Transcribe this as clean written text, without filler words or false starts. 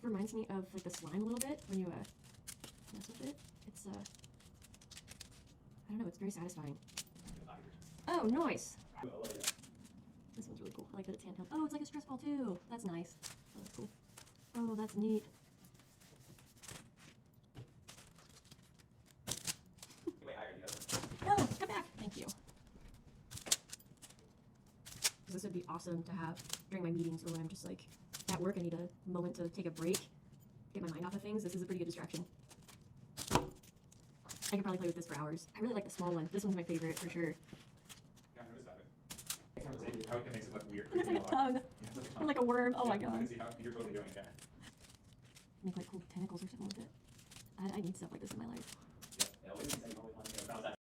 reminds me of like the slime a little bit when you mess with it. It's I don't know, it's very satisfying. Oh, nice. This one's really cool. I like that it's handheld. Oh, it's like a stress ball too. That's nice. Oh, that's cool. Oh, that's neat. No, come back. Thank you. This would be awesome to have during my meetings or when I'm just like at work. I need a moment to take a break, get my mind off of things. This is a pretty good distraction. I could probably play with this for hours. I really like the small one. This one's my favorite for sure. Yeah, I noticed that. How it makes it look weird. It looks like a tongue. Yeah, Or like a worm. Oh my god. You can see how you're totally doing it. Yeah. Make like cool tentacles or something with it. I need stuff like this in my life. Yeah,